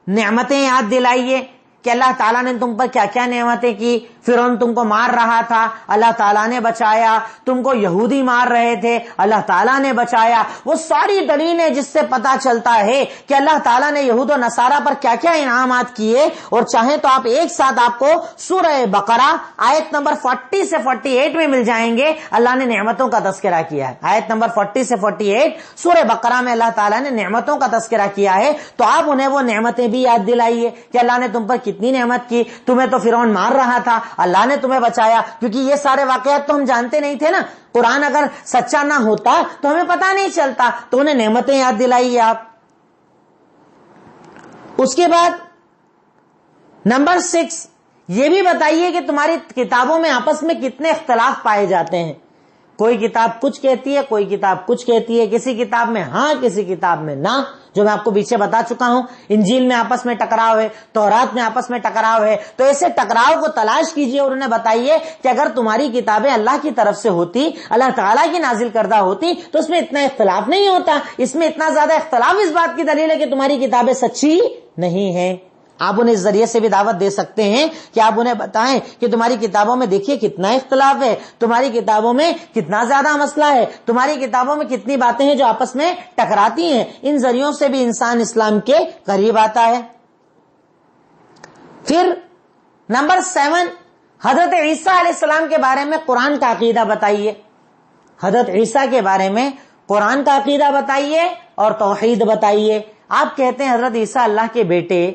نعمتیں یاد دلائیے کہ اللہ تعالیٰ نے تم پر کیا کیا نعمتیں کی. فرعون تم کو مار رہا تھا, اللہ تعالیٰ نے بچایا. تم کو یہودی مار رہے تھے, اللہ تعالیٰ نے بچایا. وہ ساری دلیلیں جس سے پتا چلتا ہے کہ اللہ تعالیٰ نے یہود و نصارہ پر کیا کیا انعامات کیے. اور چاہیں تو آپ ایک ساتھ آپ کو سورہ بقرہ آیت نمبر 40 سے 48 میں مل جائیں گے. اللہ نے نعمتوں کا تذکرہ کیا ہے. آیت نمبر 40 سے 48 سورہ بقرہ میں اللہ تعالیٰ نے نعمتوں کا تذکرہ کیا ہے. تو آپ انہیں وہ نعمتیں بھی یاد دلائیے کہ اللہ نے تم پر کتنی نعمت کی. تمہیں تو فرعون مار رہا تھا, اللہ نے تمہیں بچایا. کیونکہ یہ سارے واقعات تو ہم جانتے نہیں تھے نا. قرآن اگر سچا نہ ہوتا تو ہمیں پتا نہیں چلتا. تو انہیں نعمتیں یاد دلائیے آپ. اس کے بعد نمبر 6, یہ بھی بتائیے کہ تمہاری کتابوں میں آپس میں کتنے اختلاف پائے جاتے ہیں. کوئی کتاب کچھ کہتی ہے, کوئی کتاب کچھ کہتی ہے. کسی کتاب میں ہاں, کسی کتاب میں نہ, جو میں آپ کو پیچھے بتا چکا ہوں. انجیل میں آپس میں ٹکراؤ ہے, تورات میں آپس میں ٹکراؤ ہے. تو ایسے ٹکراؤ کو تلاش کیجئے اور انہیں بتائیے کہ اگر تمہاری کتابیں اللہ کی طرف سے ہوتی, اللہ تعالیٰ کی نازل کردہ ہوتی تو اس میں اتنا اختلاف نہیں ہوتا. اس میں اتنا زیادہ اختلاف اس بات کی دلیل ہے کہ تمہاری کتابیں سچی نہیں ہیں. آپ انہیں اس ذریعے سے بھی دعوت دے سکتے ہیں کہ آپ انہیں بتائیں کہ تمہاری کتابوں میں دیکھیے کتنا اختلاف ہے, تمہاری کتابوں میں کتنا زیادہ مسئلہ ہے, تمہاری کتابوں میں کتنی باتیں ہیں جو آپس میں ٹکراتی ہیں. ان ذریعوں سے بھی انسان اسلام کے قریب آتا ہے. پھر نمبر 7, حضرت عیسیٰ علیہ السلام کے بارے میں قرآن کا عقیدہ بتائیے. حضرت عیسیٰ کے بارے میں قرآن کا عقیدہ بتائیے اور توحید بتائیے. آپ کہتے ہیں حضرت عیسیٰ اللہ کے بیٹے.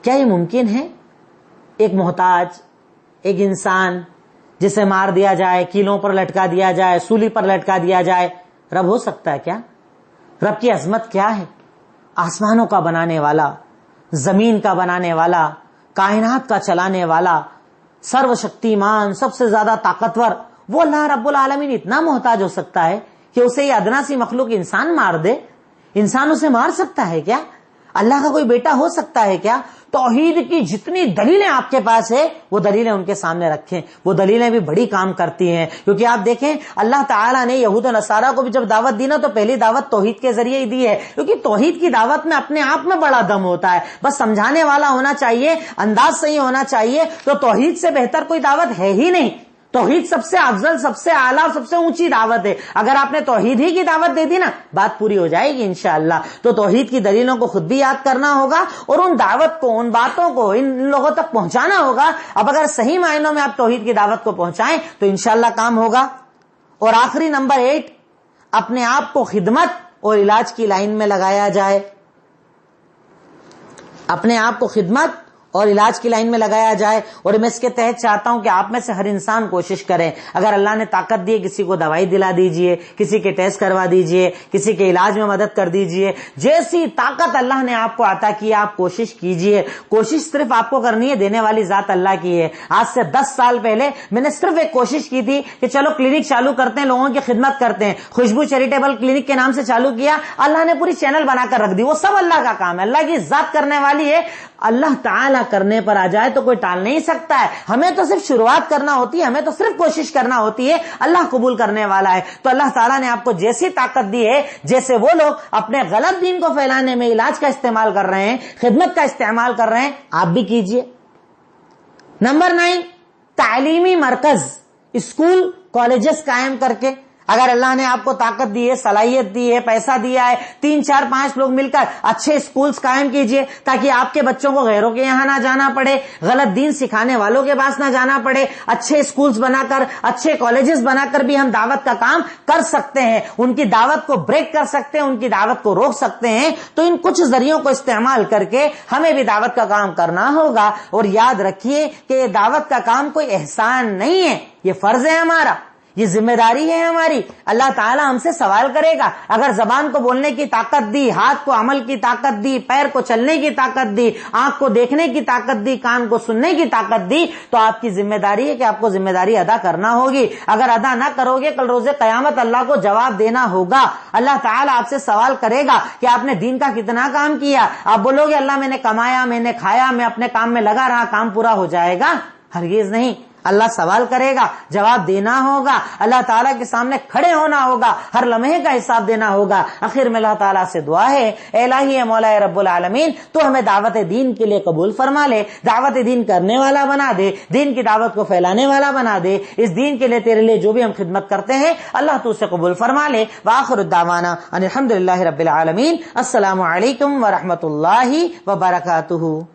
کیا یہ ممکن ہے؟ ایک محتاج, ایک انسان جسے مار دیا جائے, کیلوں پر لٹکا دیا جائے, سولی پر لٹکا دیا جائے, رب ہو سکتا ہے کیا؟ رب کی عظمت کیا ہے؟ آسمانوں کا بنانے والا, زمین کا بنانے والا, کائنات کا چلانے والا, سرو شکتیمان, سب سے زیادہ طاقتور, وہ اللہ رب العالمین اتنا محتاج ہو سکتا ہے کہ اسے یہ ادنا سی مخلوق انسان مار دے؟ انسان اسے مار سکتا ہے کیا؟ اللہ کا کوئی بیٹا ہو سکتا ہے کیا؟ توحید کی جتنی دلیلیں آپ کے پاس ہے وہ دلیلیں ان کے سامنے رکھیں. وہ دلیلیں بھی بڑی کام کرتی ہیں. کیونکہ آپ دیکھیں اللہ تعالیٰ نے یہود و نصارہ کو بھی جب دعوت دی نا تو پہلی دعوت توحید کے ذریعے ہی دی ہے. کیونکہ توحید کی دعوت میں اپنے آپ میں بڑا دم ہوتا ہے. بس سمجھانے والا ہونا چاہیے, انداز صحیح ہونا چاہیے. تو توحید سے بہتر کوئی دعوت ہے ہی نہیں. توحید سب سے افضل, سب سے اعلیٰ, سب سے اونچی دعوت ہے. اگر آپ نے توحید ہی کی دعوت دے دی نا بات پوری ہو جائے گی انشاءاللہ. تو توحید کی دلیلوں کو خود بھی یاد کرنا ہوگا اور ان دعوت کو, ان باتوں کو ان لوگوں تک پہنچانا ہوگا. اب اگر صحیح معنوں میں آپ توحید کی دعوت کو پہنچائیں تو انشاءاللہ کام ہوگا. اور آخری نمبر 8, اپنے آپ کو خدمت اور علاج کی لائن میں لگایا جائے. اپنے آپ کو خدمت اور علاج کی لائن میں لگایا جائے. اور میں اس کے تحت چاہتا ہوں کہ آپ میں سے ہر انسان کوشش کرے, اگر اللہ نے طاقت دی کسی کو دوائی دلا دیجئے, کسی کے ٹیسٹ کروا دیجئے, کسی کے علاج میں مدد کر دیجئے. جیسی طاقت اللہ نے آپ کو عطا کی آپ کوشش کیجئے. کوشش صرف آپ کو کرنی ہے, دینے والی ذات اللہ کی ہے. آج سے 10 سال پہلے میں نے صرف ایک کوشش کی تھی کہ چلو کلینک چالو کرتے ہیں, لوگوں کی خدمت کرتے ہیں. خوشبو چیریٹیبل کلینک کے نام سے چالو کیا, اللہ نے پوری چینل بنا کر رکھ دی. وہ سب اللہ کا کام ہے, اللہ کی ذات کرنے والی ہے. اللہ تعالیٰ کرنے پر آ جائے تو کوئی ٹال نہیں سکتا ہے. ہمیں تو صرف شروعات کرنا ہوتی ہے, ہمیں تو صرف کوشش کرنا ہوتی ہے. اللہ قبول کرنے والا ہے. تو اللہ تعالیٰ نے آپ کو جیسی طاقت دی ہے, جیسے وہ لوگ اپنے غلط دین کو پھیلانے میں علاج کا استعمال کر رہے ہیں, خدمت کا استعمال کر رہے ہیں, آپ بھی کیجئے. نمبر 9, تعلیمی مرکز, اسکول, کالجز قائم کر کے. اگر اللہ نے آپ کو طاقت دی ہے, صلاحیت دی ہے, پیسہ دیا ہے, 3 4 5 لوگ مل کر اچھے اسکولز قائم کیجئے تاکہ آپ کے بچوں کو غیروں کے یہاں نہ جانا پڑے, غلط دین سکھانے والوں کے پاس نہ جانا پڑے. اچھے اسکولز بنا کر, اچھے کالجز بنا کر بھی ہم دعوت کا کام کر سکتے ہیں. ان کی دعوت کو بریک کر سکتے ہیں, ان کی دعوت کو روک سکتے ہیں. تو ان کچھ ذریعوں کو استعمال کر کے ہمیں بھی دعوت کا کام کرنا ہوگا. اور یاد رکھیے کہ یہ دعوت کا کام کوئی احسان نہیں ہے, یہ فرض ہے ہمارا. یہ ذمہ داری ہے ہماری. اللہ تعالیٰ ہم سے سوال کرے گا. اگر زبان کو بولنے کی طاقت دی، ہاتھ کو عمل کی طاقت دی، پیر کو چلنے کی طاقت دی، آنکھ کو دیکھنے کی طاقت دی، کان کو سننے کی طاقت دی، تو آپ کی ذمہ داری ہے کہ آپ کو ذمہ داری ادا کرنا ہوگی. اگر ادا نہ کرو گے کل روز قیامت اللہ کو جواب دینا ہوگا. اللہ تعالیٰ آپ سے سوال کرے گا کہ آپ نے دین کا کتنا کام کیا. آپ بولو گے اللہ میں نے کمایا، میں نے کھایا، میں اپنے کام میں لگا رہا، کام پورا ہو جائے گا؟ ہرگز نہیں. اللہ سوال کرے گا، جواب دینا ہوگا، اللہ تعالیٰ کے سامنے کھڑے ہونا ہوگا، ہر لمحے کا حساب دینا ہوگا. آخر میں اللہ تعالیٰ سے دعا ہے، اے الہی مولا رب العالمین، تو ہمیں دعوت دین کے لیے قبول فرما لے، دعوت دین کرنے والا بنا دے، دین کی دعوت کو پھیلانے والا بنا دے. اس دین کے لیے تیرے لیے جو بھی ہم خدمت کرتے ہیں اللہ تو اسے قبول فرما لے. وآخر الدعوانا ان الحمد للہ رب العالمین. السلام علیکم ورحمۃ اللہ وبرکاتہ.